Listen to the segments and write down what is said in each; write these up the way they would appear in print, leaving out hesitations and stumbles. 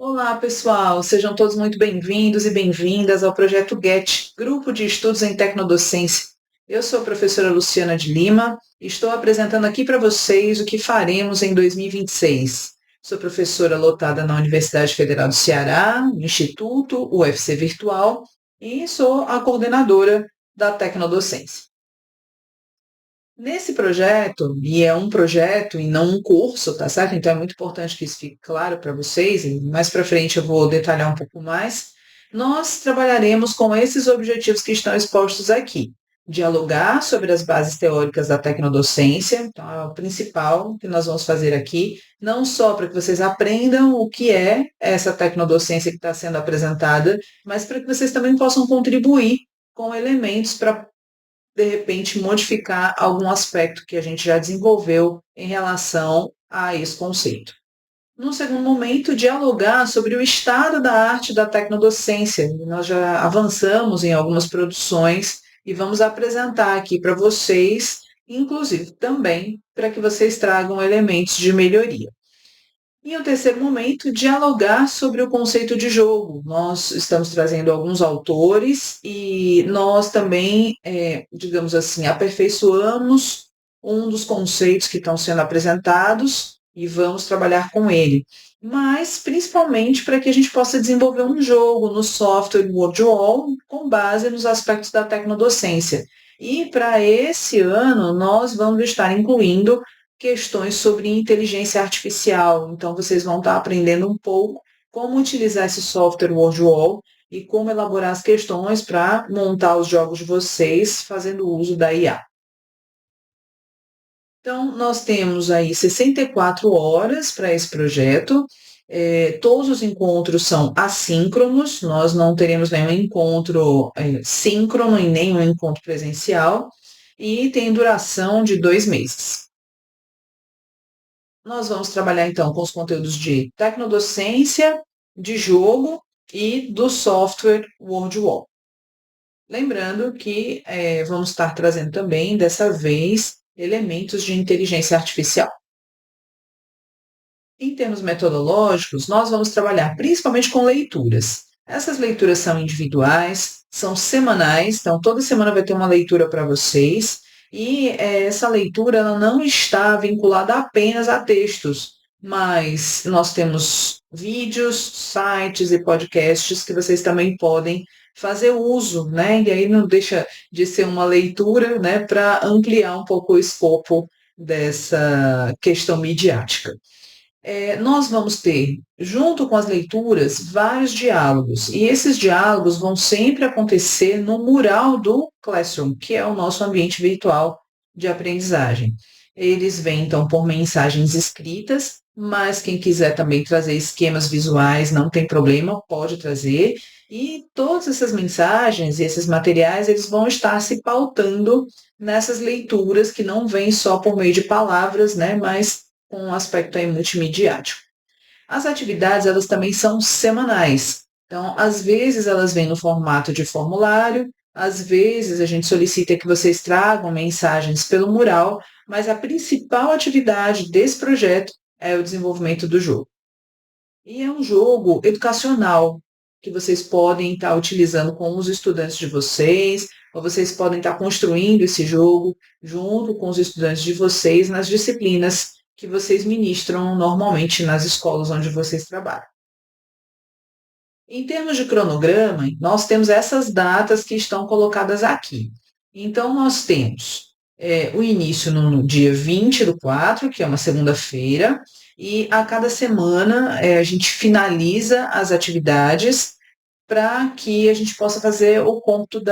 Olá, pessoal, sejam todos muito bem-vindos e bem-vindas ao projeto GET, Grupo de Estudos em Tecnodocência. Eu sou a professora Luciana de Lima e estou apresentando aqui para vocês o que faremos em 2026. Sou professora lotada na Universidade Federal do Ceará, no Instituto UFC Virtual, e sou a coordenadora da Tecnodocência. Nesse projeto, e é um projeto e não um curso, tá certo? Então é muito importante que isso fique claro para vocês, e mais para frente eu vou detalhar um pouco mais. Nós trabalharemos com esses objetivos que estão expostos aqui. Dialogar sobre as bases teóricas da tecnodocência, então é o principal que nós vamos fazer aqui, não só para que vocês aprendam o que é essa tecnodocência que está sendo apresentada, mas para que vocês também possam contribuir com elementos para de repente, modificar algum aspecto que a gente já desenvolveu em relação a esse conceito. Num segundo momento, dialogar sobre o estado da arte da tecnodocência. Nós já avançamos em algumas produções e vamos apresentar aqui para vocês, inclusive também para que vocês tragam elementos de melhoria. E o terceiro momento, dialogar sobre o conceito de jogo. Nós estamos trazendo alguns autores e nós também, digamos assim, aperfeiçoamos um dos conceitos que estão sendo apresentados e vamos trabalhar com ele. Mas, principalmente, para que a gente possa desenvolver um jogo no software WordWall com base nos aspectos da tecnodocência. E para esse ano, nós vamos estar incluindo questões sobre inteligência artificial. Então, vocês vão estar aprendendo um pouco como utilizar esse software WordWall e como elaborar as questões para montar os jogos de vocês fazendo uso da IA. Então, nós temos aí 64 horas para esse projeto. Todos os encontros são assíncronos, nós não teremos nenhum encontro síncrono e nenhum encontro presencial, e tem duração de 2 meses. Nós vamos trabalhar então com os conteúdos de tecnodocência, de jogo e do software WordWall. Lembrando que vamos estar trazendo também, dessa vez, elementos de inteligência artificial. Em termos metodológicos, nós vamos trabalhar principalmente com leituras. Essas leituras são individuais, são semanais, então toda semana vai ter uma leitura para vocês, e essa leitura ela não está vinculada apenas a textos, mas nós temos vídeos, sites e podcasts que vocês também podem fazer uso, né? E aí não deixa de ser uma leitura, né, para ampliar um pouco o escopo dessa questão midiática. Nós vamos ter, junto com as leituras, vários diálogos, e esses diálogos vão sempre acontecer no mural do Classroom, que é o nosso ambiente virtual de aprendizagem. Eles vêm, então, por mensagens escritas, mas quem quiser também trazer esquemas visuais, não tem problema, pode trazer, e todas essas mensagens e esses materiais, eles vão estar se pautando nessas leituras que não vêm só por meio de palavras, né, mas com um aspecto aí multimediático. As atividades, elas também são semanais. Então, às vezes elas vêm no formato de formulário, às vezes a gente solicita que vocês tragam mensagens pelo mural, mas a principal atividade desse projeto é o desenvolvimento do jogo. E é um jogo educacional que vocês podem estar utilizando com os estudantes de vocês, ou vocês podem estar construindo esse jogo junto com os estudantes de vocês nas disciplinas que vocês ministram normalmente nas escolas onde vocês trabalham. Em termos de cronograma, nós temos essas datas que estão colocadas aqui. Então, nós temos o início no dia 20/4, que é uma segunda-feira, e a cada semana a gente finaliza as atividades para que a gente possa fazer o cômputo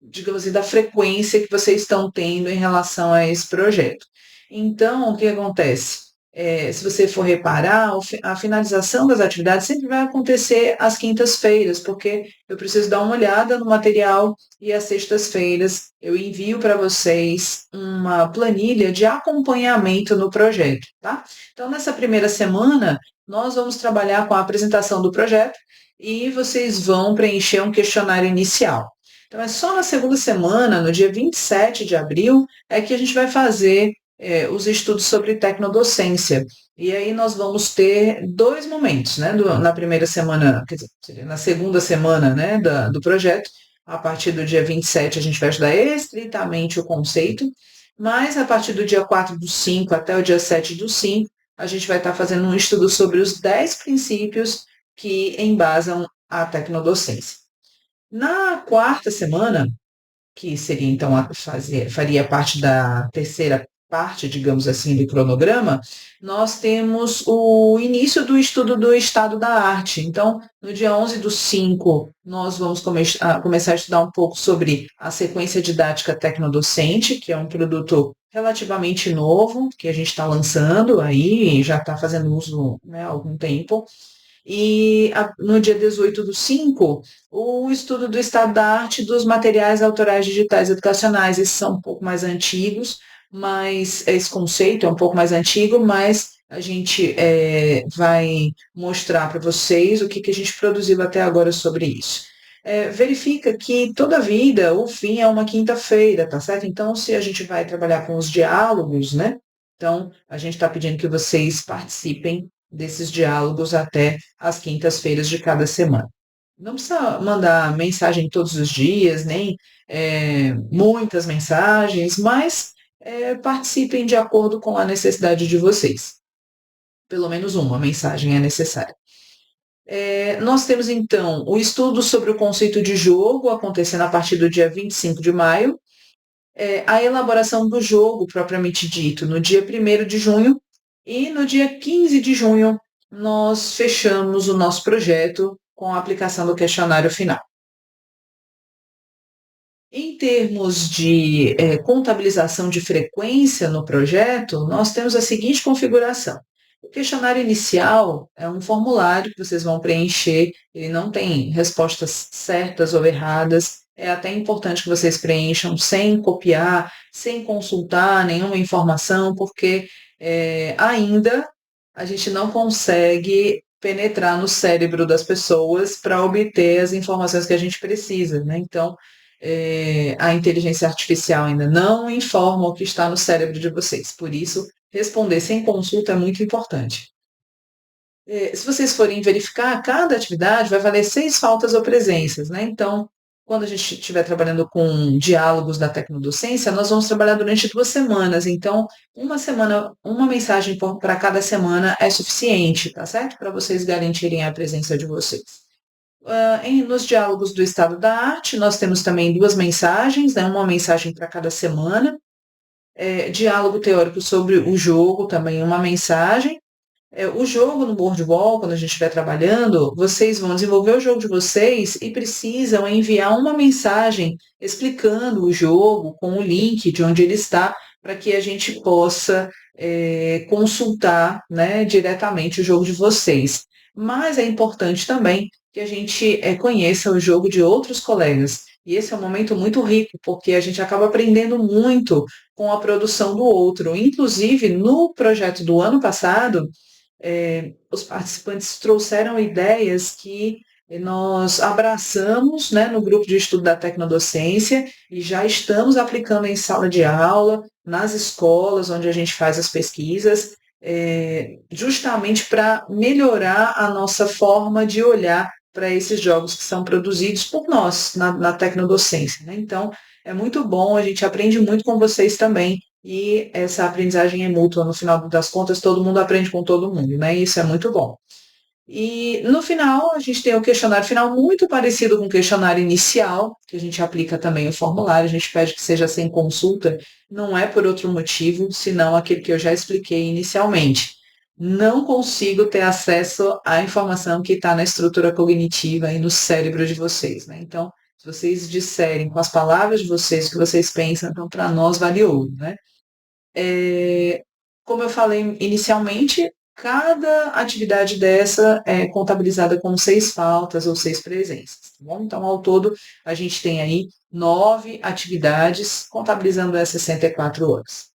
digamos assim, da frequência que vocês estão tendo em relação a esse projeto. Então, o que acontece? Se você for reparar, a finalização das atividades sempre vai acontecer às quintas-feiras, porque eu preciso dar uma olhada no material e às sextas-feiras eu envio para vocês uma planilha de acompanhamento no projeto, tá? Então, nessa primeira semana, nós vamos trabalhar com a apresentação do projeto e vocês vão preencher um questionário inicial. Então, é só na segunda semana, no dia 27 de abril, é que a gente vai fazer os estudos sobre tecnodocência. E aí nós vamos ter dois momentos, né? Na primeira semana, quer dizer, seria na segunda semana, né, do projeto, a partir do dia 27 a gente vai estudar estritamente o conceito, mas a partir do dia 4 do 5 até o dia 7 do 5, a gente vai estar fazendo um estudo sobre os 10 princípios que embasam a tecnodocência. Na quarta semana, que seria então faria parte da terceira parte, digamos assim, do cronograma, nós temos o início do estudo do estado da arte. Então, no dia 11 do 5, nós vamos começar a estudar um pouco sobre a sequência didática tecnodocente, que é um produto relativamente novo, que a gente está lançando aí, já está fazendo uso, né, há algum tempo. E no dia 18 do 5, o estudo do estado da arte dos materiais autorais digitais educacionais. Esses são um pouco mais antigos, mas esse conceito é um pouco mais antigo, mas a gente vai mostrar para vocês o que a gente produziu até agora sobre isso. Verifica que toda vida, o fim é uma quinta-feira, tá certo? Então, se a gente vai trabalhar com os diálogos, né? Então, a gente está pedindo que vocês participem desses diálogos até às quintas-feiras de cada semana. Não precisa mandar mensagem todos os dias, nem muitas mensagens, mas participem de acordo com a necessidade de vocês. Pelo menos uma mensagem é necessária. Nós temos, então, o estudo sobre o conceito de jogo, acontecendo a partir do dia 25 de maio, a elaboração do jogo, propriamente dito, no dia 1º de junho, e no dia 15 de junho, nós fechamos o nosso projeto com a aplicação do questionário final. Em termos de contabilização de frequência no projeto, nós temos a seguinte configuração. O questionário inicial é um formulário que vocês vão preencher, ele não tem respostas certas ou erradas, é até importante que vocês preencham sem copiar, sem consultar nenhuma informação, porque ainda a gente não consegue penetrar no cérebro das pessoas para obter as informações que a gente precisa, né? Então, a inteligência artificial ainda não informa o que está no cérebro de vocês. Por isso, responder sem consulta é muito importante. Se vocês forem verificar, cada atividade vai valer 6 faltas ou presenças, né? Então, quando a gente estiver trabalhando com diálogos da tecnodocência, nós vamos trabalhar durante 2 semanas. Então, uma semana, uma mensagem para cada semana é suficiente, tá certo? Para vocês garantirem a presença de vocês. Nos diálogos do estado da arte, nós temos também 2 mensagens, né? Uma mensagem para cada semana. Diálogo teórico sobre o jogo, também uma mensagem. O jogo no boardwalk, quando a gente estiver trabalhando, vocês vão desenvolver o jogo de vocês e precisam enviar uma mensagem explicando o jogo com o link de onde ele está, para que a gente possa consultar, né, diretamente o jogo de vocês. Mas é importante também que a gente conheça o jogo de outros colegas. E esse é um momento muito rico, porque a gente acaba aprendendo muito com a produção do outro. Inclusive, no projeto do ano passado, os participantes trouxeram ideias que nós abraçamos, né, no grupo de estudo da tecnodocência e já estamos aplicando em sala de aula, nas escolas onde a gente faz as pesquisas, justamente para melhorar a nossa forma de olhar para esses jogos que são produzidos por nós na tecnodocência, né? Então, é muito bom, a gente aprende muito com vocês também, e essa aprendizagem é mútua, no final das contas, todo mundo aprende com todo mundo, né? Isso é muito bom. E no final, a gente tem o questionário final muito parecido com o questionário inicial, que a gente aplica também o formulário, a gente pede que seja sem consulta, não é por outro motivo, senão aquele que eu já expliquei inicialmente. Não consigo ter acesso à informação que está na estrutura cognitiva e no cérebro de vocês, né? Então, se vocês disserem com as palavras de vocês o que vocês pensam, então para nós vale ouro, né? Como eu falei inicialmente, cada atividade dessa é contabilizada com 6 faltas ou 6 presenças, tá bom? Então, ao todo, a gente tem aí 9 atividades, contabilizando as 64 horas.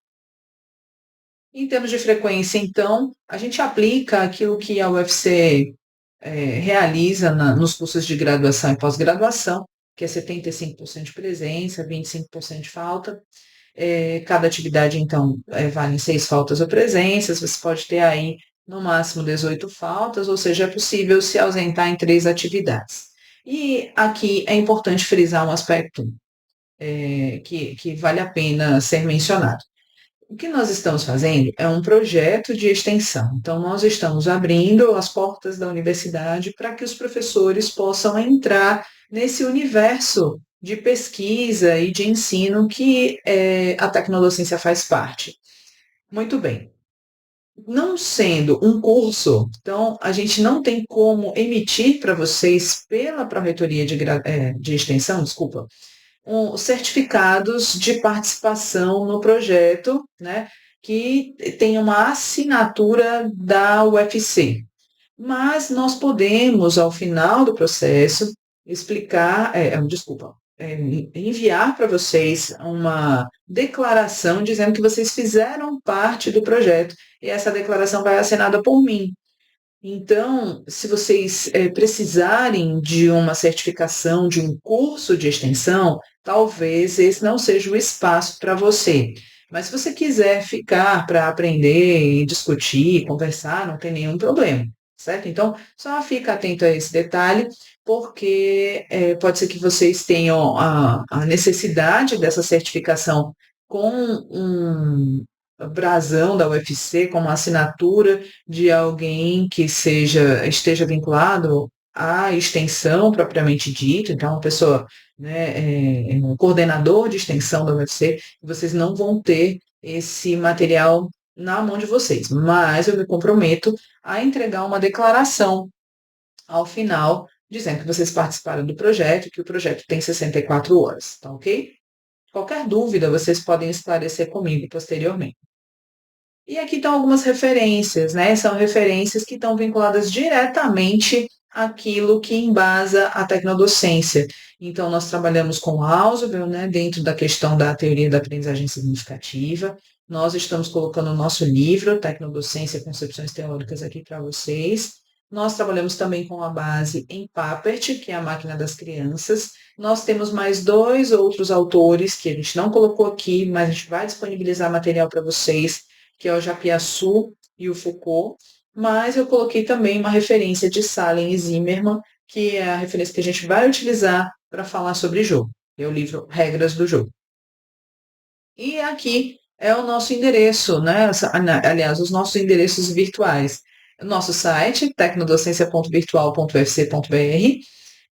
Em termos de frequência, então, a gente aplica aquilo que a UFC realiza nos cursos de graduação e pós-graduação, que é 75% de presença, 25% de falta. Cada atividade, então, vale 6 faltas ou presenças, você pode ter aí no máximo 18 faltas, ou seja, é possível se ausentar em 3 atividades. E aqui é importante frisar um aspecto que vale a pena ser mencionado. O que nós estamos fazendo é um projeto de extensão. Então, nós estamos abrindo as portas da universidade para que os professores possam entrar nesse universo de pesquisa e de ensino que a tecnodocência faz parte. Muito bem. Não sendo um curso, então a gente não tem como emitir para vocês, pela Pró-Reitoria de Extensão, desculpa, certificados de participação no projeto, né, que tem uma assinatura da UFC. Mas nós podemos, ao final do processo, explicar, desculpa, enviar para vocês uma declaração dizendo que vocês fizeram parte do projeto e essa declaração vai ser assinada por mim. Então, se vocês precisarem de uma certificação, de um curso de extensão, talvez esse não seja o espaço para você. Mas se você quiser ficar para aprender e discutir, conversar, não tem nenhum problema, certo? Então, só fica atento a esse detalhe, porque pode ser que vocês tenham a necessidade dessa certificação com um brasão da UFC, com uma assinatura de alguém que esteja vinculado à extensão propriamente dita, então uma pessoa, né, um coordenador de extensão da UFC, vocês não vão ter esse material na mão de vocês, mas eu me comprometo a entregar uma declaração ao final, dizendo que vocês participaram do projeto, que o projeto tem 64 horas, tá ok? Qualquer dúvida, vocês podem esclarecer comigo posteriormente. E aqui estão algumas referências, né? São referências que estão vinculadas diretamente àquilo que embasa a tecnodocência. Então, nós trabalhamos com Ausubel, né, dentro da questão da teoria da aprendizagem significativa. Nós estamos colocando o nosso livro, Tecnodocência, Concepções Teóricas, aqui para vocês. Nós trabalhamos também com a base em Papert, que é a máquina das crianças. Nós temos mais 2 outros autores que a gente não colocou aqui, mas a gente vai disponibilizar material para vocês, que é o Japiaçu e o Foucault, mas eu coloquei também uma referência de Salem e Zimmermann, que é a referência que a gente vai utilizar para falar sobre jogo. É o livro Regras do Jogo. E aqui é o nosso endereço, né? Aliás, os nossos endereços virtuais. O nosso site, tecnodocência.virtual.ufc.br,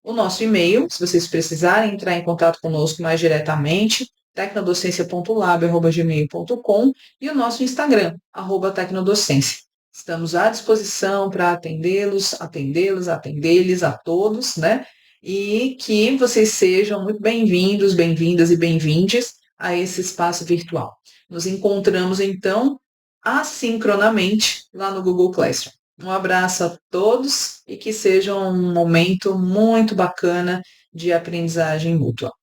o nosso e-mail, se vocês precisarem entrar em contato conosco mais diretamente, tecnodocência.lab@gmail.com e o nosso Instagram, @tecnodocência. Estamos à disposição para atendê-los, a todos, né? E que vocês sejam muito bem-vindos, bem-vindas e bem-vindes a esse espaço virtual. Nos encontramos, então, assincronamente lá no Google Classroom. Um abraço a todos e que seja um momento muito bacana de aprendizagem mútua.